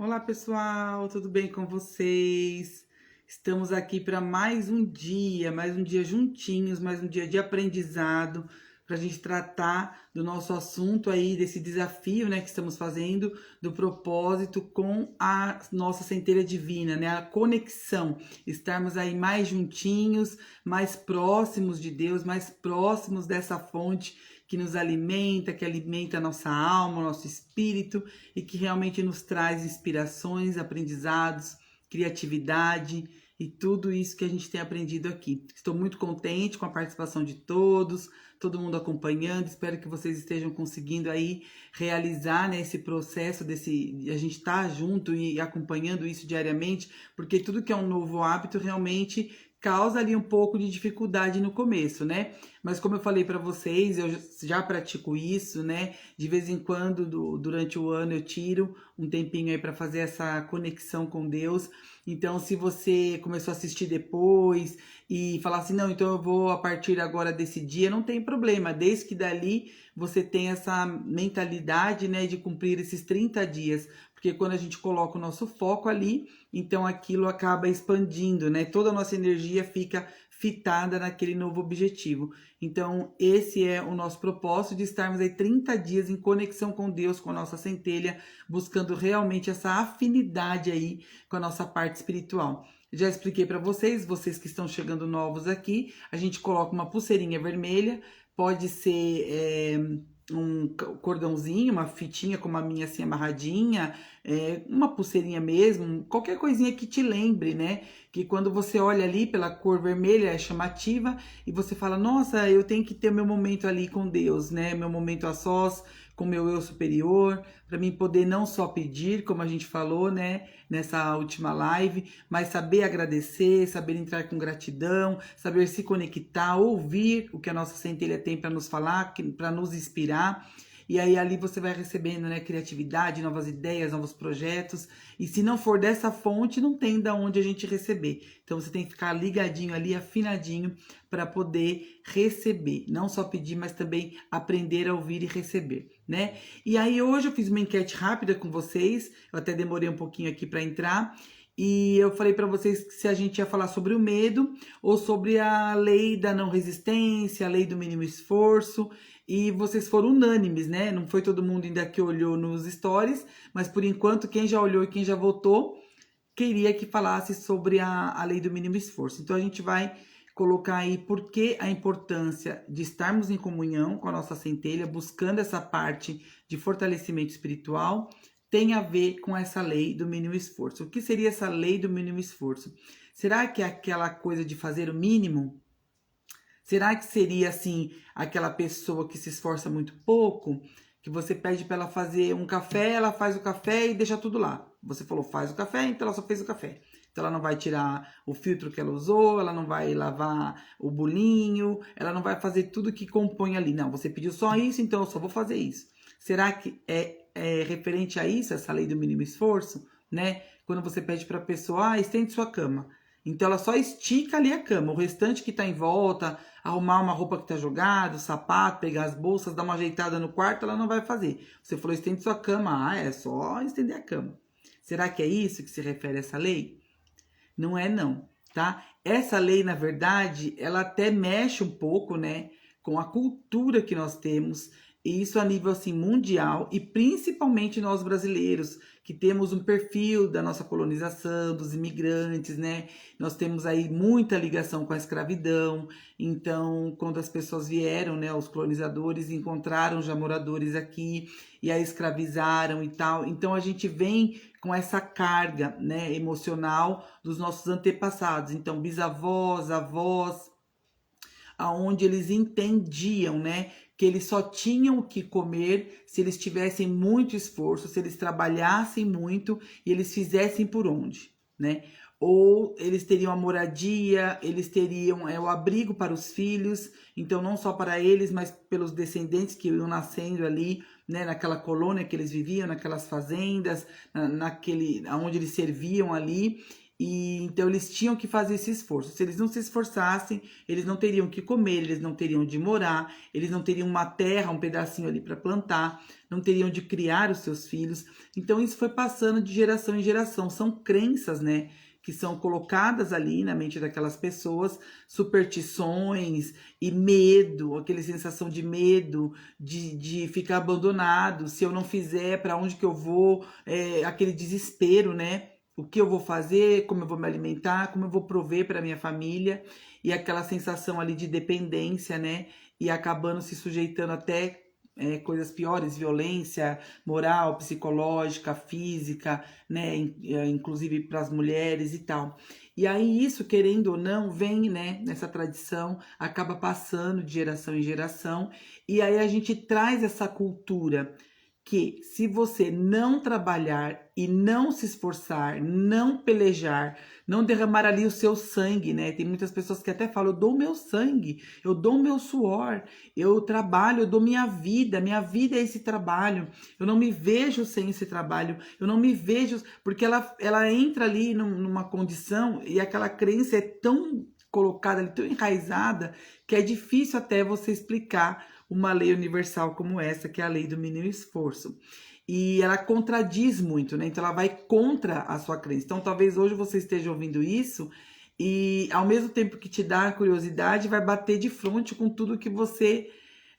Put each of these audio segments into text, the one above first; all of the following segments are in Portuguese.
Olá pessoal, tudo bem com vocês? Estamos aqui para mais um dia juntinhos, mais um dia de aprendizado, para a gente tratar do nosso assunto aí, desse desafio, né, que estamos fazendo, do propósito com a nossa centelha divina, né, a conexão, estarmos aí mais juntinhos, mais próximos de Deus, mais próximos dessa fonte que nos alimenta, que alimenta a nossa alma, o nosso espírito e que realmente nos traz inspirações, aprendizados, criatividade e tudo isso que a gente tem aprendido aqui. Estou muito contente com a participação de todos, todo mundo acompanhando. Espero que vocês estejam conseguindo aí realizar, né, esse processo a gente estar junto e acompanhando isso diariamente, porque tudo que é um novo hábito realmente causa ali um pouco de dificuldade no começo, né? Mas como eu falei para vocês, eu já pratico isso, né? De vez em quando, durante o ano, eu tiro um tempinho aí para fazer essa conexão com Deus. Então, se você começou a assistir depois e falar assim, não, então eu vou a partir agora desse dia, não tem problema, desde que dali você tenha essa mentalidade, né, de cumprir esses 30 dias. Porque quando a gente coloca o nosso foco ali, então aquilo acaba expandindo, né? Toda a nossa energia fica fitada naquele novo objetivo. Então, esse é o nosso propósito de estarmos aí 30 dias em conexão com Deus, com a nossa centelha, buscando realmente essa afinidade aí com a nossa parte espiritual. Já expliquei para vocês, vocês que estão chegando novos aqui, a gente coloca uma pulseirinha vermelha, pode ser um cordãozinho, uma fitinha como a minha assim amarradinha, uma pulseirinha mesmo, qualquer coisinha que te lembre, né? Que quando você olha ali pela cor vermelha é chamativa e você fala, nossa, eu tenho que ter meu momento ali com Deus, né? Meu momento a sós com meu eu superior, para mim poder não só pedir, como a gente falou, né, nessa última live, mas saber agradecer, saber entrar com gratidão, saber se conectar, ouvir o que a nossa centelha tem para nos falar, para nos inspirar. E aí ali você vai recebendo, né, criatividade, novas ideias, novos projetos. E se não for dessa fonte, não tem da onde a gente receber. Então você tem que ficar ligadinho ali, afinadinho, para poder receber. Não só pedir, mas também aprender a ouvir e receber, né? E aí hoje eu fiz uma enquete rápida com vocês. Eu até demorei um pouquinho aqui para entrar. E eu falei para vocês que se a gente ia falar sobre o medo ou sobre a lei da não resistência, a lei do mínimo esforço. E vocês foram unânimes, né? Não foi todo mundo ainda que olhou nos stories, mas por enquanto quem já olhou e quem já votou queria que falasse sobre a lei do mínimo esforço. Então a gente vai colocar aí por que a importância de estarmos em comunhão com a nossa centelha, buscando essa parte de fortalecimento espiritual, tem a ver com essa lei do mínimo esforço. O que seria essa lei do mínimo esforço? Será que é aquela coisa de fazer o mínimo? Será que seria assim aquela pessoa que se esforça muito pouco, que você pede para ela fazer um café, ela faz o café e deixa tudo lá? Você falou faz o café, então ela só fez o café. Então ela não vai tirar o filtro que ela usou, ela não vai lavar o bolinho, ela não vai fazer tudo que compõe ali. Não, você pediu só isso, então eu só vou fazer isso. Será que é referente a isso, essa lei do mínimo esforço, né? Quando você pede para a pessoa, estende sua cama. Então ela só estica ali a cama, o restante que está em volta, arrumar uma roupa que está jogada, o sapato, pegar as bolsas, dar uma ajeitada no quarto, ela não vai fazer. Você falou, estende sua cama. Ah, é só estender a cama. Será que é isso que se refere a essa lei? Não é não, tá? Essa lei, na verdade, ela até mexe um pouco, né, com a cultura que nós temos, e isso a nível assim mundial e principalmente nós brasileiros, que temos um perfil da nossa colonização, dos imigrantes, né? Nós temos aí muita ligação com a escravidão. Então, quando as pessoas vieram, né, os colonizadores encontraram já moradores aqui e a escravizaram e tal. Então a gente vem com essa carga, né, emocional dos nossos antepassados. Então, bisavós, avós, aonde eles entendiam, né, que eles só tinham o que comer se eles tivessem muito esforço, se eles trabalhassem muito e eles fizessem por onde, né? Ou eles teriam a moradia, eles teriam o abrigo para os filhos, então não só para eles, mas pelos descendentes que iam nascendo ali, né, naquela colônia que eles viviam, naquelas fazendas, naquele, onde eles serviam ali. E então eles tinham que fazer esse esforço. Se eles não se esforçassem, eles não teriam o que comer, eles não teriam onde morar, eles não teriam uma terra, um pedacinho ali para plantar, não teriam de criar os seus filhos. Então isso foi passando de geração em geração. São crenças, né, que são colocadas ali na mente daquelas pessoas, superstições e medo, aquela sensação de medo, de ficar abandonado. Se eu não fizer, para onde que eu vou? Aquele desespero, né? O que eu vou fazer, como eu vou me alimentar, como eu vou prover para minha família, e aquela sensação ali de dependência, né? E acabando se sujeitando até coisas piores, violência moral, psicológica, física, né? Inclusive para as mulheres e tal. E aí isso, querendo ou não, vem, né, nessa tradição, acaba passando de geração em geração, e aí a gente traz essa cultura que se você não trabalhar e não se esforçar, não pelejar, não derramar ali o seu sangue, né? Tem muitas pessoas que até falam, eu dou o meu sangue, eu dou o meu suor, eu trabalho, eu dou minha vida é esse trabalho, eu não me vejo sem esse trabalho, eu não me vejo, porque ela entra ali numa condição e aquela crença é tão colocada ali, tão enraizada, que é difícil até você explicar uma lei universal como essa, que é a lei do mínimo esforço. E ela contradiz muito, né? Então ela vai contra a sua crença. Então talvez hoje você esteja ouvindo isso e ao mesmo tempo que te dá curiosidade, vai bater de frente com tudo que você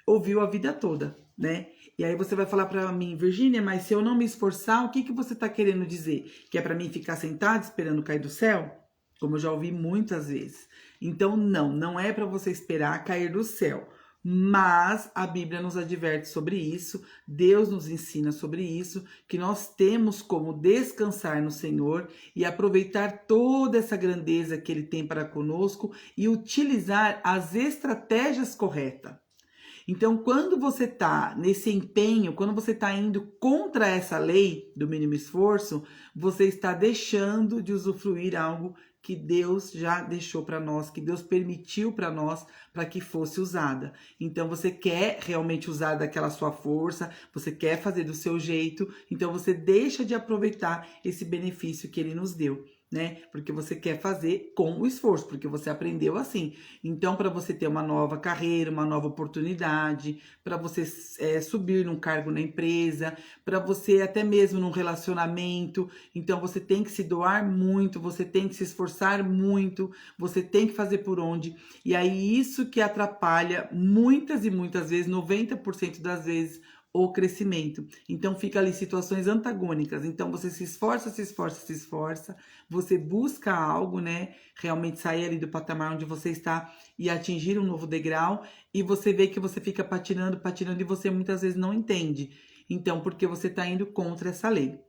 ouviu a vida toda, né? E aí você vai falar para mim, Virgínia, mas se eu não me esforçar, o que que você está querendo dizer? Que é para mim ficar sentada esperando cair do céu? Como eu já ouvi muitas vezes. Então não é para você esperar cair do céu. Mas a Bíblia nos adverte sobre isso, Deus nos ensina sobre isso, que nós temos como descansar no Senhor e aproveitar toda essa grandeza que Ele tem para conosco e utilizar as estratégias corretas. Então, quando você está nesse empenho, quando você está indo contra essa lei do mínimo esforço, você está deixando de usufruir algo que Deus já deixou para nós, que Deus permitiu para nós, para que fosse usada. Então você quer realmente usar daquela sua força, você quer fazer do seu jeito, então você deixa de aproveitar esse benefício que Ele nos deu, né? Porque você quer fazer com o esforço, porque você aprendeu assim. Então, para você ter uma nova carreira, uma nova oportunidade, para você subir num cargo na empresa, para você até mesmo num relacionamento, então você tem que se doar muito, você tem que se esforçar muito, você tem que fazer por onde. E aí isso que atrapalha muitas e muitas vezes, 90% das vezes, o crescimento. Então fica ali situações antagônicas. Então você se esforça, se esforça, se esforça, você busca algo, né? Realmente sair ali do patamar onde você está e atingir um novo degrau, e você vê que você fica patinando, patinando e você muitas vezes não entende. Então, porque você está indo contra essa lei.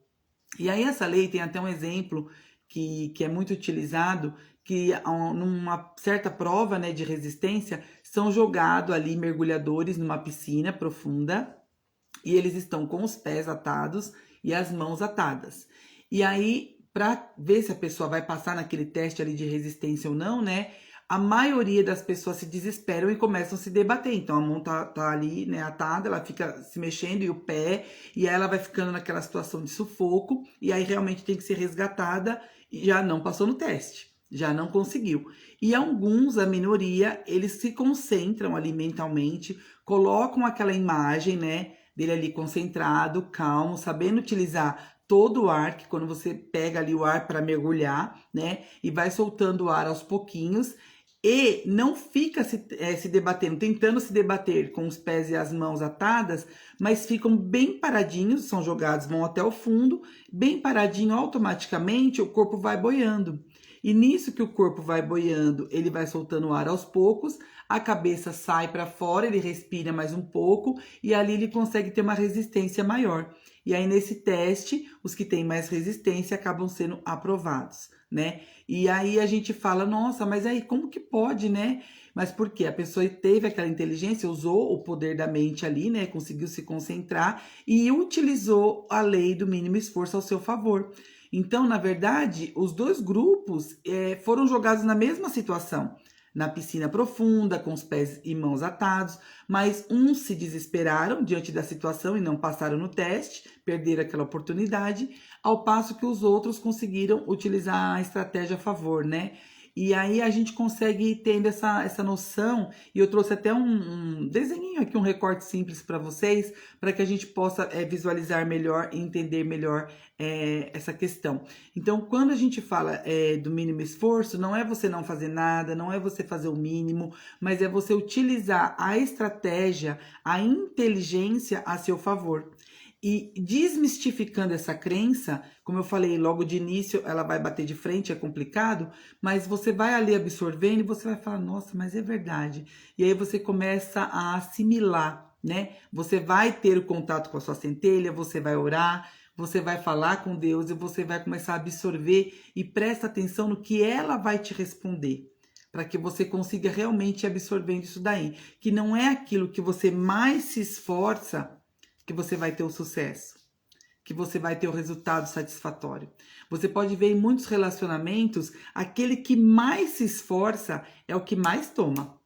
E aí essa lei tem até um exemplo que é muito utilizado, que numa certa prova, né, de resistência, são jogados ali mergulhadores numa piscina profunda, e eles estão com os pés atados e as mãos atadas. E aí, para ver se a pessoa vai passar naquele teste ali de resistência ou não, né? A maioria das pessoas se desesperam e começam a se debater. Então a mão tá ali, né, atada, ela fica se mexendo e o pé, e aí ela vai ficando naquela situação de sufoco, e aí realmente tem que ser resgatada e já não passou no teste. Já não conseguiu. E alguns, a minoria, eles se concentram ali mentalmente, colocam aquela imagem, né, dele ali concentrado, calmo, sabendo utilizar todo o ar, que quando você pega ali o ar para mergulhar, né, e vai soltando o ar aos pouquinhos, e não fica se debatendo, tentando se debater com os pés e as mãos atadas, mas ficam bem paradinhos, são jogados, vão até o fundo, bem paradinho, automaticamente o corpo vai boiando. E nisso que o corpo vai boiando, ele vai soltando o ar aos poucos, a cabeça sai para fora, ele respira mais um pouco e ali ele consegue ter uma resistência maior. E aí nesse teste, os que têm mais resistência acabam sendo aprovados, né? E aí a gente fala, nossa, mas aí como que pode, né? Mas por quê? A pessoa teve aquela inteligência, usou o poder da mente ali, né? Conseguiu se concentrar e utilizou a lei do mínimo esforço ao seu favor. Então, na verdade, os dois grupos foram jogados na mesma situação, na piscina profunda, com os pés e mãos atados, mas uns se desesperaram diante da situação e não passaram no teste, perderam aquela oportunidade. ao passo que os outros conseguiram utilizar a estratégia a favor, né? E aí a gente consegue tendo essa noção, e eu trouxe até um desenhinho aqui, um recorte simples para vocês, para que a gente possa visualizar melhor e entender melhor essa questão. Então, quando a gente fala do mínimo esforço, não é você não fazer nada, não é você fazer o mínimo, mas é você utilizar a estratégia, a inteligência a seu favor. E desmistificando essa crença, como eu falei logo de início, ela vai bater de frente, é complicado, mas você vai ali absorvendo e você vai falar, nossa, mas é verdade. E aí você começa a assimilar, né? Você vai ter o contato com a sua centelha, você vai orar, você vai falar com Deus e você vai começar a absorver e presta atenção no que ela vai te responder, para que você consiga realmente absorver isso daí, que não é aquilo que você mais se esforça que você vai ter o sucesso, que você vai ter o resultado satisfatório. Você pode ver em muitos relacionamentos, aquele que mais se esforça é o que mais toma,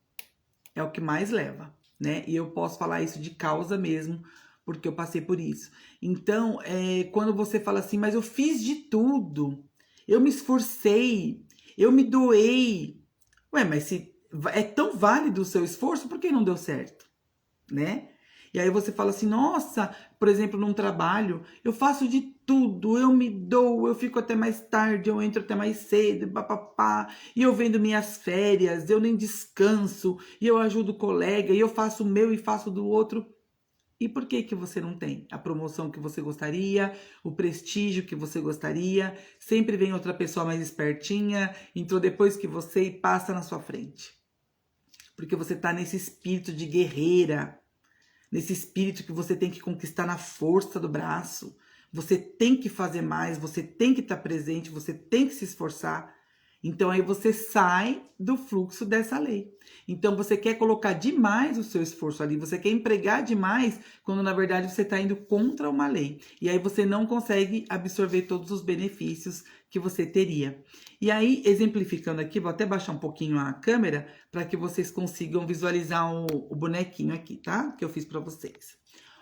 é o que mais leva, né? E eu posso falar isso de causa mesmo, porque eu passei por isso. Então, quando você fala assim, mas eu fiz de tudo, eu me esforcei, eu me doei. Ué, mas se é tão válido o seu esforço, por que não deu certo, né? E aí você fala assim, nossa, por exemplo, num trabalho, eu faço de tudo, eu me dou, eu fico até mais tarde, eu entro até mais cedo, papapá, e eu vendo minhas férias, eu nem descanso, e eu ajudo o colega, e eu faço o meu e faço do outro. E por que que você não tem a promoção que você gostaria, o prestígio que você gostaria? Sempre vem outra pessoa mais espertinha, entrou depois que você e passa na sua frente. Porque você tá nesse espírito de guerreira, nesse espírito que você tem que conquistar na força do braço. Você tem que fazer mais, você tem que estar presente, você tem que se esforçar. Então aí você sai do fluxo dessa lei. Então você quer colocar demais o seu esforço ali, você quer empregar demais, quando na verdade você está indo contra uma lei. E aí você não consegue absorver todos os benefícios que você teria. E aí, exemplificando aqui, vou até baixar um pouquinho a câmera para que vocês consigam visualizar o bonequinho aqui, tá? Que eu fiz para vocês.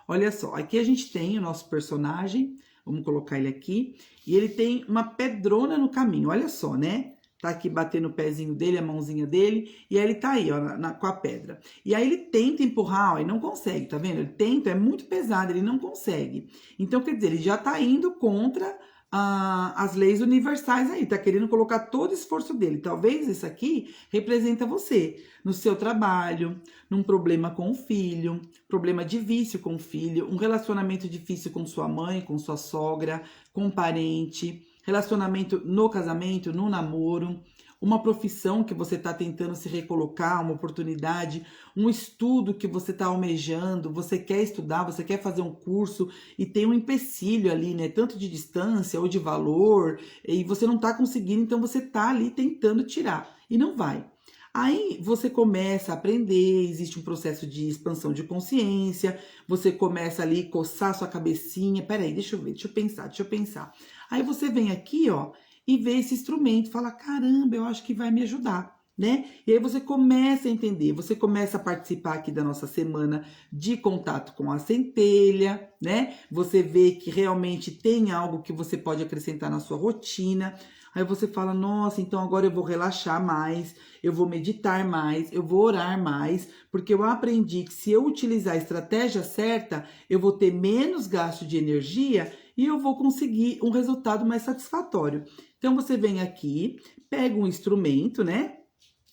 Olha só, aqui a gente tem o nosso personagem, vamos colocar ele aqui, e ele tem uma pedrona no caminho, olha só, né? Tá aqui batendo o pezinho dele, a mãozinha dele, e aí ele tá aí, ó, com a pedra. E aí ele tenta empurrar, ó, e não consegue, tá vendo? Ele tenta, é muito pesado, ele não consegue. Então, quer dizer, ele já tá indo contra as leis universais aí, tá querendo colocar todo o esforço dele. Talvez isso aqui representa você, no seu trabalho, num problema com o filho, problema de vício com o filho, um relacionamento difícil com sua mãe, com sua sogra, com um parente, relacionamento no casamento, no namoro, uma profissão que você está tentando se recolocar, uma oportunidade, um estudo que você está almejando, você quer estudar, você quer fazer um curso e tem um empecilho ali, né? Tanto de distância ou de valor, e você não está conseguindo, então você está ali tentando tirar e não vai. Aí você começa a aprender, existe um processo de expansão de consciência, você começa ali a coçar sua cabecinha, peraí, deixa eu ver, deixa eu pensar. Aí você vem aqui, ó, e vê esse instrumento, fala, caramba, eu acho que vai me ajudar, né? E aí você começa a entender, você começa a participar aqui da nossa semana de contato com a centelha, né? Você vê que realmente tem algo que você pode acrescentar na sua rotina. Aí você fala, nossa, então agora eu vou relaxar mais, eu vou meditar mais, eu vou orar mais, porque eu aprendi que se eu utilizar a estratégia certa, eu vou ter menos gasto de energia e eu vou conseguir um resultado mais satisfatório. Então você vem aqui, pega um instrumento, né?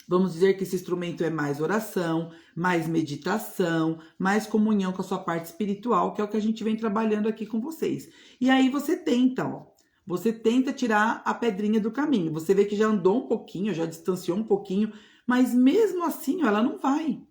Vamos dizer que esse instrumento é mais oração, mais meditação, mais comunhão com a sua parte espiritual, que é o que a gente vem trabalhando aqui com vocês. E aí você tenta, ó. Você tenta tirar a pedrinha do caminho. Você vê que já andou um pouquinho, já distanciou um pouquinho, mas mesmo assim, ó, ela não vai.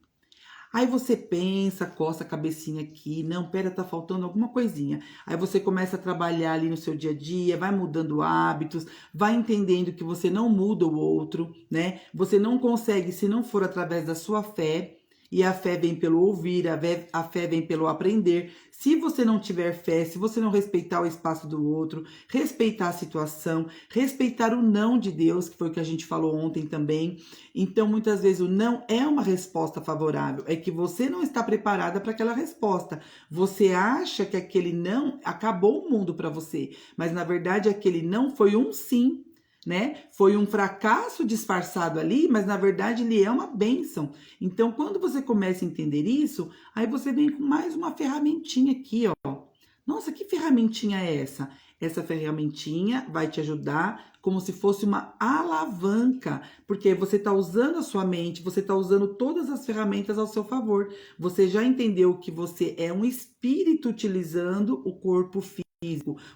Aí você pensa, coça a cabecinha aqui, não, pera, tá faltando alguma coisinha. Aí você começa a trabalhar ali no seu dia a dia, vai mudando hábitos, vai entendendo que você não muda o outro, né? Você não consegue se não for através da sua fé. E a fé vem pelo ouvir, a fé vem pelo aprender. Se você não tiver fé, se você não respeitar o espaço do outro, respeitar a situação, respeitar o não de Deus, que foi o que a gente falou ontem também. Então, muitas vezes, o não é uma resposta favorável. É que você não está preparada para aquela resposta. Você acha que aquele não acabou o mundo para você. Mas, na verdade, aquele não foi um sim. Né? Foi um fracasso disfarçado ali, mas na verdade ele é uma bênção. Então, quando você começa a entender isso, aí você vem com mais uma ferramentinha aqui, ó. Nossa, que ferramentinha é essa? Essa ferramentinha vai te ajudar como se fosse uma alavanca, porque você está usando a sua mente, você está usando todas as ferramentas ao seu favor. Você já entendeu que você é um espírito utilizando o corpo físico.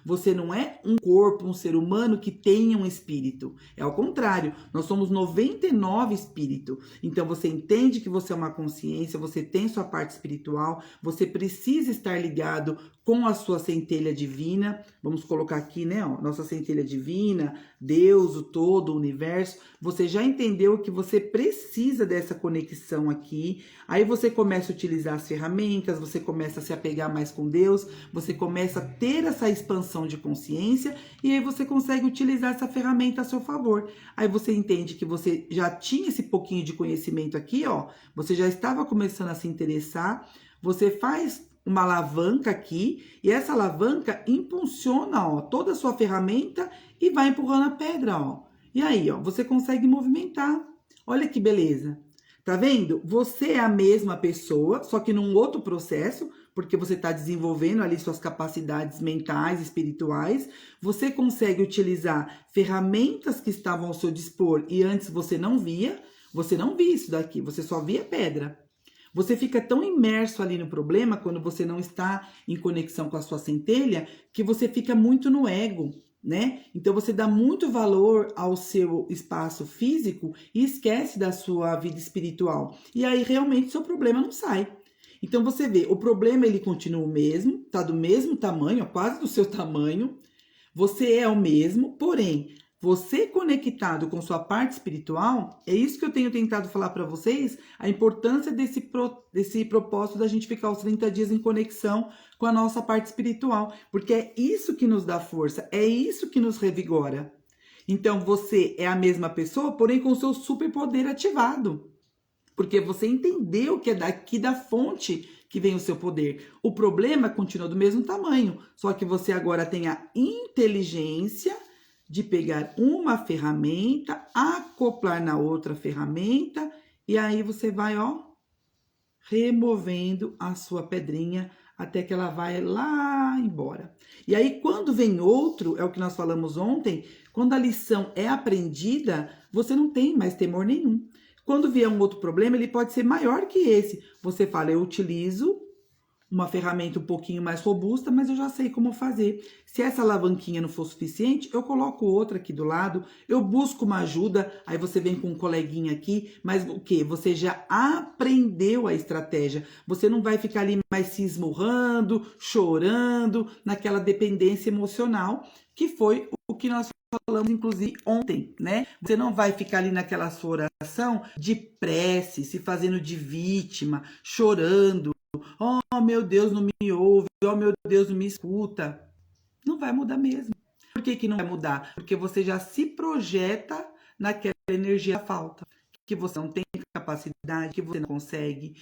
Você não é um corpo, um ser humano que tenha um espírito. É ao contrário, nós somos 99 espíritos. Então você entende que você é uma consciência, você tem sua parte espiritual, você precisa estar ligado com a sua centelha divina. Vamos colocar aqui, né, ó, nossa centelha divina, Deus, o todo, o universo. Você já entendeu que você precisa dessa conexão aqui. Aí você começa a utilizar as ferramentas, você começa a se apegar mais com Deus, você começa a ter essa expansão de consciência e aí você consegue utilizar essa ferramenta a seu favor. Aí você entende que você já tinha esse pouquinho de conhecimento aqui, ó, você já estava começando a se interessar, você faz uma alavanca aqui e essa alavanca impulsiona, ó, toda a sua ferramenta e vai empurrando a pedra, ó. E aí, ó, você consegue movimentar. Olha que beleza. Tá vendo? Você é a mesma pessoa, só que num outro processo, porque você está desenvolvendo ali suas capacidades mentais, espirituais. Você consegue utilizar ferramentas que estavam ao seu dispor e antes você não via. Você não via isso daqui, você só via pedra. Você fica tão imerso ali no problema quando você não está em conexão com a sua centelha que você fica muito no ego, né? Então você dá muito valor ao seu espaço físico e esquece da sua vida espiritual. E aí realmente seu problema não sai. Então você vê, o problema ele continua o mesmo, tá do mesmo tamanho, quase do seu tamanho. Você é o mesmo, porém, você conectado com sua parte espiritual, é isso que eu tenho tentado falar para vocês, a importância desse propósito da gente ficar os 30 dias em conexão com a nossa parte espiritual, porque é isso que nos dá força, é isso que nos revigora. Então, você é a mesma pessoa, porém com o seu superpoder ativado, porque você entendeu que é daqui da fonte que vem o seu poder. O problema continua do mesmo tamanho, só que você agora tem a inteligência de pegar uma ferramenta, acoplar na outra ferramenta e aí você vai, ó, removendo a sua pedrinha até que ela vai lá embora. E aí quando vem outro, é o que nós falamos ontem, quando a lição é aprendida, você não tem mais temor nenhum. Quando vier um outro problema, ele pode ser maior que esse. Você fala, eu utilizo uma ferramenta um pouquinho mais robusta, mas eu já sei como fazer. Se essa alavanquinha não for suficiente, eu coloco outra aqui do lado, eu busco uma ajuda, aí você vem com um coleguinha aqui, mas o quê? Você já aprendeu a estratégia. Você não vai ficar ali mais se esmurrando, chorando, naquela dependência emocional, que foi o que nós falamos, inclusive, ontem, né? Você não vai ficar ali naquela sua oração de prece, se fazendo de vítima, chorando. Oh, meu Deus, não me ouve. Oh, meu Deus, não me escuta. Não vai mudar mesmo. Por que que não vai mudar? Porque você já se projeta naquela energia falta. Que você não tem capacidade, que você não consegue,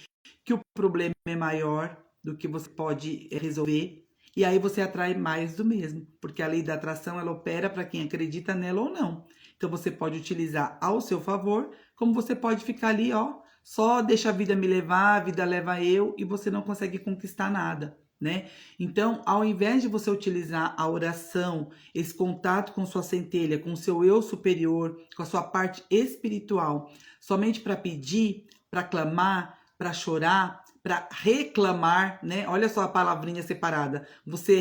que o problema é maior do que você pode resolver. E aí você atrai mais do mesmo. Porque a lei da atração, ela opera para quem acredita nela ou não. Então você pode utilizar ao seu favor, como você pode ficar ali, ó, só deixa a vida me levar, a vida leva eu e você não consegue conquistar nada, né? Então, ao invés de você utilizar a oração, esse contato com sua centelha, com o seu eu superior, com a sua parte espiritual, somente para pedir, para clamar, para chorar, para reclamar, né? Olha só a palavrinha separada. Você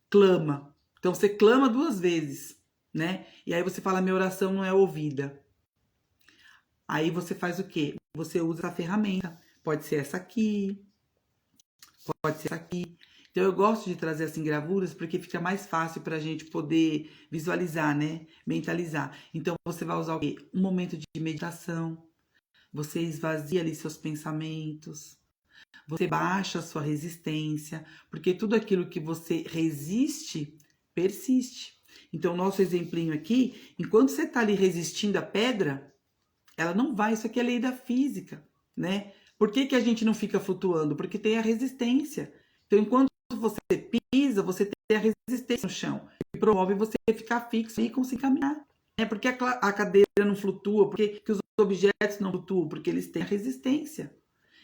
reclama. Então, você clama duas vezes, né? E aí você fala, minha oração não é ouvida. Aí você faz o quê? Você usa a ferramenta. Pode ser essa aqui, pode ser essa aqui. Então eu gosto de trazer assim gravuras porque fica mais fácil para a gente poder visualizar, né? Mentalizar. Então você vai usar o quê? Um momento de meditação. você esvazia ali seus pensamentos, você baixa a sua resistência, porque tudo aquilo que você resiste, persiste. Então, nosso exemplinho aqui, enquanto você está ali resistindo à pedra, ela não vai, isso aqui é lei da física, né? Por que que a gente não fica flutuando? Porque tem a resistência. Então, enquanto você pisa, você tem a resistência no chão, que promove você ficar fixo e conseguir caminhar. Por que a cadeira não flutua? Por que os objetos não flutuam? Porque eles têm a resistência.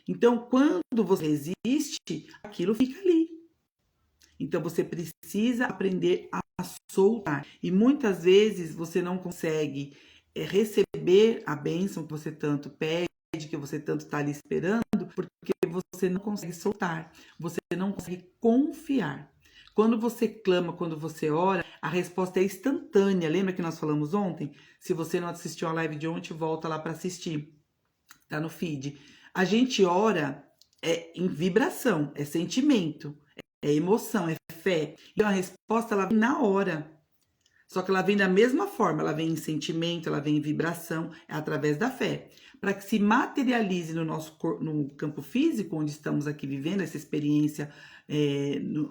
Então, quando você resiste, aquilo fica ali. Então, você precisa aprender a soltar. E muitas vezes você não consegue receber a bênção que você tanto pede, que você tanto está ali esperando, porque você não consegue soltar. Você não consegue confiar. Quando você clama, quando você ora, a resposta é instantânea. Lembra que nós falamos ontem? Se você não assistiu a live de ontem, volta lá para assistir. Tá no feed. A gente ora em vibração, é sentimento, é emoção, é fé. Então a resposta ela vem na hora. Só que ela vem da mesma forma, ela vem em sentimento, ela vem em vibração, é através da fé. Para que se materialize no nosso no campo físico, onde estamos aqui vivendo essa experiência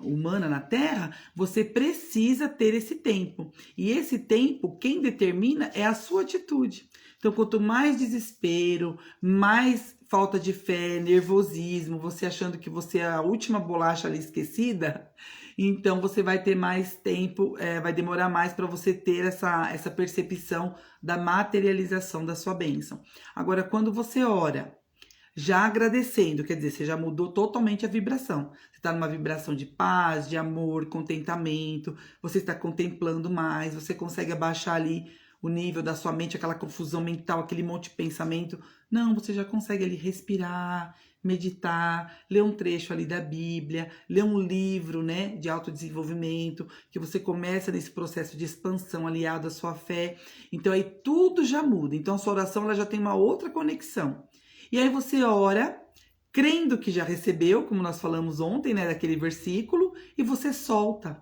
humana na Terra, você precisa ter esse tempo. E esse tempo, quem determina é a sua atitude. Então, quanto mais desespero, mais falta de fé, nervosismo, você achando que você é a última bolacha ali esquecida, então você vai ter mais tempo, vai demorar mais para você ter essa percepção da materialização da sua bênção. Agora, quando você ora, já agradecendo, quer dizer, você já mudou totalmente a vibração. Você está numa vibração de paz, de amor, contentamento, você está contemplando mais, você consegue abaixar ali o nível da sua mente, aquela confusão mental, aquele monte de pensamento. Não, você já consegue ali respirar, meditar, ler um trecho ali da Bíblia, ler um livro, né, de autodesenvolvimento, que você começa nesse processo de expansão aliado à sua fé. Então aí tudo já muda. Então a sua oração ela já tem uma outra conexão. E aí você ora, crendo que já recebeu, como nós falamos ontem, né, daquele versículo, e você solta.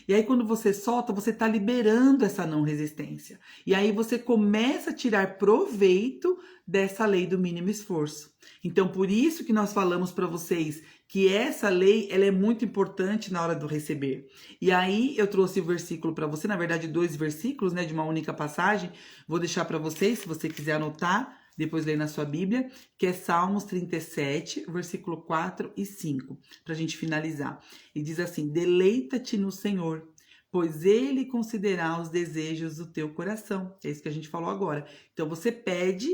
E aí, quando você solta, você está liberando essa não resistência. E aí você começa a tirar proveito dessa lei do mínimo esforço. Então, por isso que nós falamos para vocês que essa lei ela é muito importante na hora do receber. E aí eu trouxe o versículo para você, na verdade 2 versículos, né, de uma única passagem. Vou deixar para vocês, se você quiser anotar, depois ler na sua Bíblia, que é Salmos 37, versículo 4 e 5, para a gente finalizar. E diz assim: deleita-te no Senhor, pois Ele considerará os desejos do teu coração. É isso que a gente falou agora. Então você pede,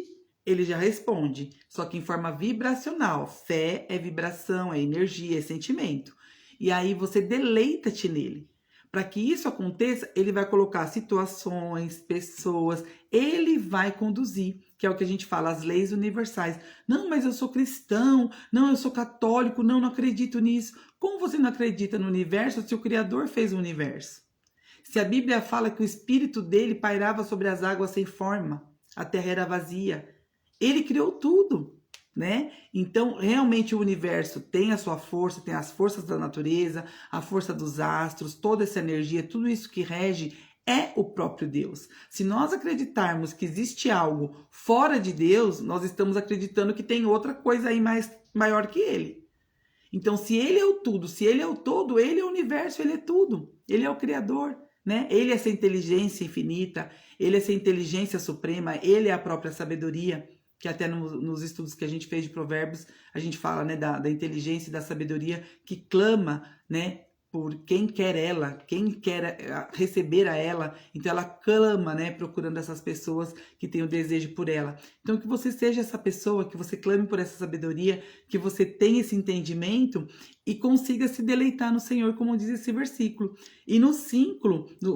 Ele já responde, só que em forma vibracional. Fé é vibração, é energia, é sentimento. E aí você deleita-te nele. Para que isso aconteça, ele vai colocar situações, pessoas, ele vai conduzir, que é o que a gente fala, as leis universais. Não, mas eu sou cristão, não, eu sou católico, não, não acredito nisso. Como você não acredita no universo se o Criador fez o universo? Se a Bíblia fala que o espírito dele pairava sobre as águas sem forma, a terra era vazia. Ele criou tudo, né? Então, realmente o universo tem a sua força, tem as forças da natureza, a força dos astros, toda essa energia, tudo isso que rege é o próprio Deus. Se nós acreditarmos que existe algo fora de Deus, nós estamos acreditando que tem outra coisa aí maior que ele. Então, se ele é o tudo, se ele é o todo, ele é o universo, ele é tudo. Ele é o Criador, né? Ele é essa inteligência infinita, ele é essa inteligência suprema, ele é a própria sabedoria, que até nos estudos que a gente fez de Provérbios, a gente fala, né, da inteligência e da sabedoria que clama, né, por quem quer ela, quem quer receber a ela. Então ela clama, né, procurando essas pessoas que têm o desejo por ela. Então que você seja essa pessoa, que você clame por essa sabedoria, que você tenha esse entendimento e consiga se deleitar no Senhor, como diz esse versículo. E no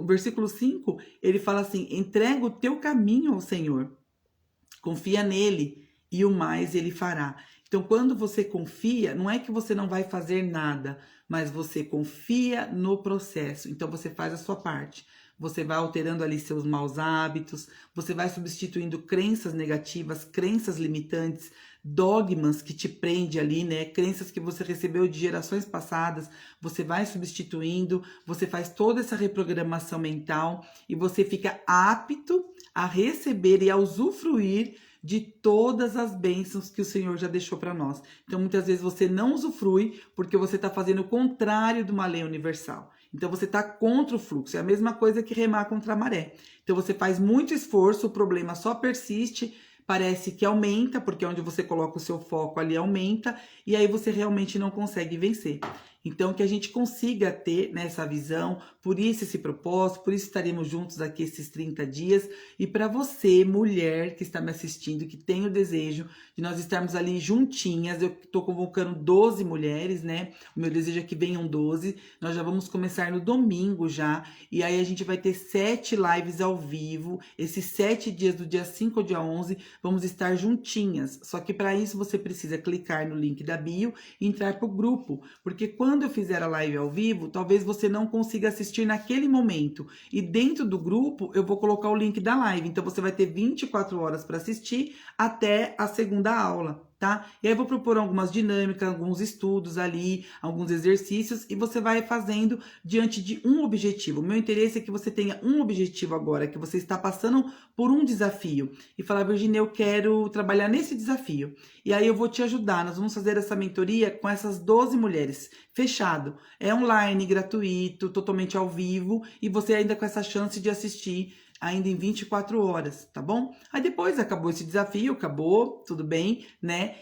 versículo 5, ele fala assim: entrega o teu caminho ao Senhor. Confia nele e o mais ele fará. Então, quando você confia, não é que você não vai fazer nada, mas você confia no processo. Então, você faz a sua parte. Você vai alterando ali seus maus hábitos, você vai substituindo crenças negativas, crenças limitantes, dogmas que te prende ali, né? Crenças que você recebeu de gerações passadas, você vai substituindo, você faz toda essa reprogramação mental e você fica apto a receber e a usufruir de todas as bênçãos que o Senhor já deixou para nós. Então, muitas vezes você não usufrui porque você está fazendo o contrário de uma lei universal. Então, você está contra o fluxo. É a mesma coisa que remar contra a maré. Então, você faz muito esforço, o problema só persiste, parece que aumenta, porque onde você coloca o seu foco ali aumenta, e aí você realmente não consegue vencer. Então, que a gente consiga ter nessa visão, por isso esse propósito, por isso estaremos juntos aqui esses 30 dias. E para você, mulher que está me assistindo, que tem o desejo de nós estarmos ali juntinhas, eu estou convocando 12 mulheres, né? O meu desejo é que venham 12. Nós já vamos começar no domingo já, e aí a gente vai ter 7 lives ao vivo. Esses 7 dias, do dia 5 ao dia 11, vamos estar juntinhas. Só que para isso você precisa clicar no link da bio e entrar para o grupo, porque quando eu fizer a live ao vivo, talvez você não consiga assistir naquele momento. E dentro do grupo, eu vou colocar o link da live. Então, você vai ter 24 horas para assistir até a segunda aula, tá? E aí eu vou propor algumas dinâmicas, alguns estudos ali, alguns exercícios, e você vai fazendo diante de um objetivo. O meu interesse é que você tenha um objetivo agora, que você está passando por um desafio. E falar, Virginia, eu quero trabalhar nesse desafio. E aí eu vou te ajudar. Nós vamos fazer essa mentoria com essas 12 mulheres. Fechado. É online, gratuito, totalmente ao vivo, e você ainda com essa chance de assistir ainda em 24 horas, tá bom? Aí depois acabou esse desafio, acabou, tudo bem, né?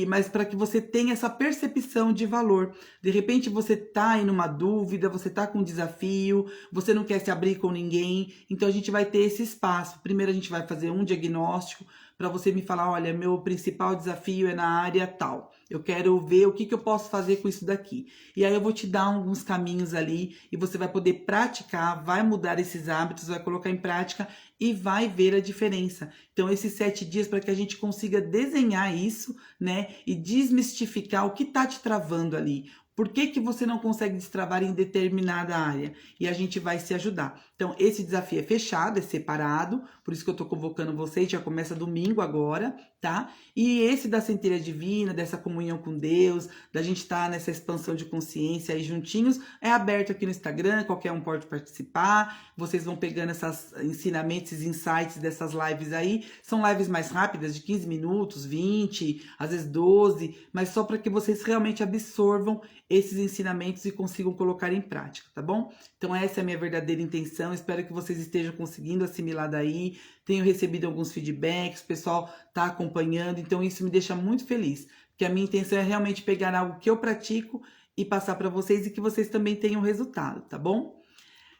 Mas para que você tenha essa percepção de valor. De repente você tá aí numa dúvida, você tá com um desafio, você não quer se abrir com ninguém, então a gente vai ter esse espaço. Primeiro a gente vai fazer um diagnóstico para você me falar, olha, meu principal desafio é na área tal. Eu quero ver o que eu posso fazer com isso daqui. E aí eu vou te dar alguns caminhos ali e você vai poder praticar, vai mudar esses hábitos, vai colocar em prática e vai ver a diferença. Então, esses 7 dias para que a gente consiga desenhar isso, né? E desmistificar o que tá te travando ali. Por que você não consegue destravar em determinada área? E a gente vai se ajudar. Então, esse desafio é fechado, é separado, por isso que eu tô convocando vocês, já começa domingo agora, tá? E esse da centelha divina, dessa comunhão com Deus, da gente estar nessa expansão de consciência aí juntinhos, é aberto aqui no Instagram, qualquer um pode participar, vocês vão pegando esses ensinamentos, esses insights dessas lives aí, são lives mais rápidas, de 15 minutos, 20, às vezes 12, mas só para que vocês realmente absorvam esses ensinamentos e consigam colocar em prática, tá bom? Então essa é a minha verdadeira intenção, espero que vocês estejam conseguindo assimilar daí, tenho recebido alguns feedbacks, o pessoal tá acompanhando, então isso me deixa muito feliz, porque a minha intenção é realmente pegar algo que eu pratico e passar para vocês e que vocês também tenham resultado, tá bom?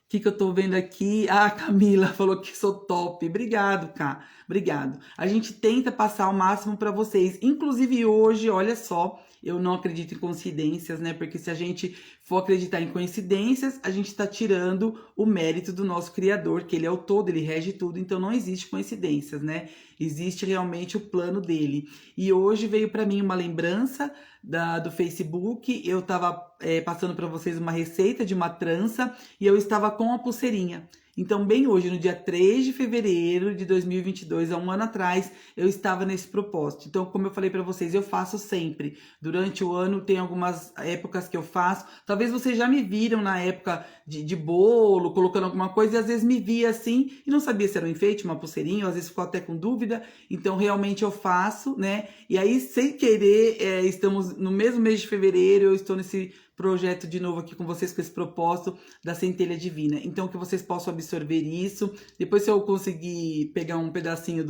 O que eu tô vendo aqui? Ah, a Camila falou que sou top. Obrigado, Cá. Obrigado. A gente tenta passar o máximo para vocês. Inclusive hoje, olha só, eu não acredito em coincidências, né? Porque se a gente for acreditar em coincidências, a gente está tirando o mérito do nosso Criador, que ele é o todo, ele rege tudo, então não existe coincidências, né? Existe realmente o plano dele. E hoje veio para mim uma lembrança do Facebook, eu estava passando para vocês uma receita de uma trança e eu estava com a pulseirinha. Então, bem hoje, no dia 3 de fevereiro de 2022, há um ano atrás, eu estava nesse propósito. Então, como eu falei para vocês, eu faço sempre. Durante o ano, tem algumas épocas que eu faço. Talvez vocês já me viram na época de bolo, colocando alguma coisa, e às vezes me via assim, e não sabia se era um enfeite, uma pulseirinha, ou às vezes ficou até com dúvida. Então, realmente eu faço, né? E aí, sem querer, estamos no mesmo mês de fevereiro, eu estou nesse projeto de novo aqui com vocês, com esse propósito da centelha divina. Então, que vocês possam absorver isso. Depois, se eu conseguir pegar um pedacinho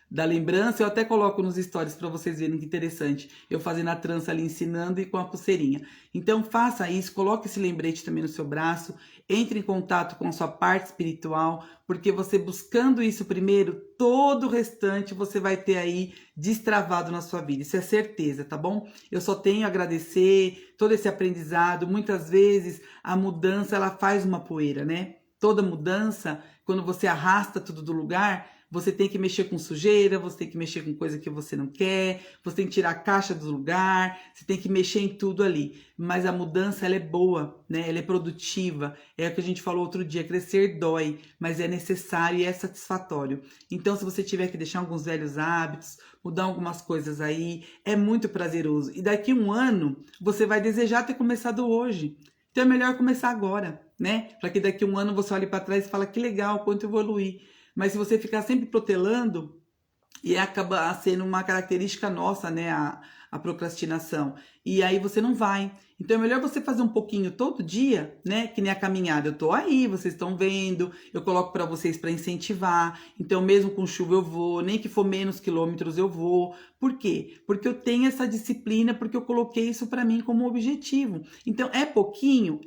da lembrança, eu até coloco nos stories para vocês verem que interessante. Eu fazendo a trança ali, ensinando e com a pulseirinha. Então, faça isso, coloque esse lembrete também no seu braço, entre em contato com a sua parte espiritual, porque você buscando isso primeiro, todo o restante você vai ter aí destravado na sua vida. Isso é certeza, tá bom? Eu só tenho a agradecer todo esse aprendizado. Muitas vezes a mudança, ela faz uma poeira, né? Toda mudança, quando você arrasta tudo do lugar, você tem que mexer com sujeira, você tem que mexer com coisa que você não quer, você tem que tirar a caixa do lugar, você tem que mexer em tudo ali. Mas a mudança, ela é boa, né? Ela é produtiva. É o que a gente falou outro dia, crescer dói, mas é necessário e é satisfatório. Então, se você tiver que deixar alguns velhos hábitos, mudar algumas coisas aí, é muito prazeroso. E daqui a um ano, você vai desejar ter começado hoje. Então, é melhor começar agora, né? Para que daqui a um ano você olhe para trás e fale que legal, quanto evoluí. Mas se você ficar sempre protelando, E acaba sendo uma característica nossa, né, a procrastinação. E aí você não vai. Então é melhor você fazer um pouquinho todo dia, né? Que nem a caminhada. Eu tô aí, vocês estão vendo, eu coloco para vocês para incentivar. Então, mesmo com chuva eu vou, nem que for menos quilômetros eu vou. Por quê? Porque eu tenho essa disciplina, porque eu coloquei isso para mim como objetivo. Então, é pouquinho,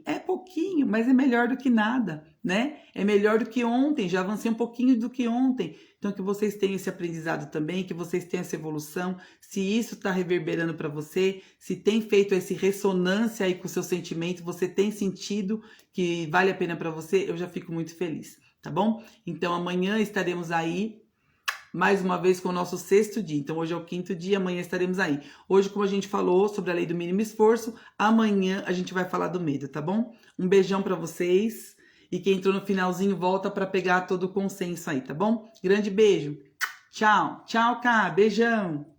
mas é melhor do que nada, né? É melhor do que ontem, já avancei um pouquinho do que ontem. Então, que vocês tenham esse aprendizado também, que vocês tenham essa evolução. Se isso está reverberando para você, se tem feito essa ressonância aí com o seu sentimento, você tem sentido que vale a pena para você, eu já fico muito feliz, tá bom? Então, amanhã estaremos aí mais uma vez com o nosso 6º dia. Então, hoje é o 5º dia, amanhã estaremos aí. Hoje, como a gente falou sobre a lei do mínimo esforço, amanhã a gente vai falar do medo, tá bom? Um beijão para vocês. E quem entrou no finalzinho, volta para pegar todo o consenso aí, tá bom? Grande beijo. Tchau. Tchau, Cá. Beijão.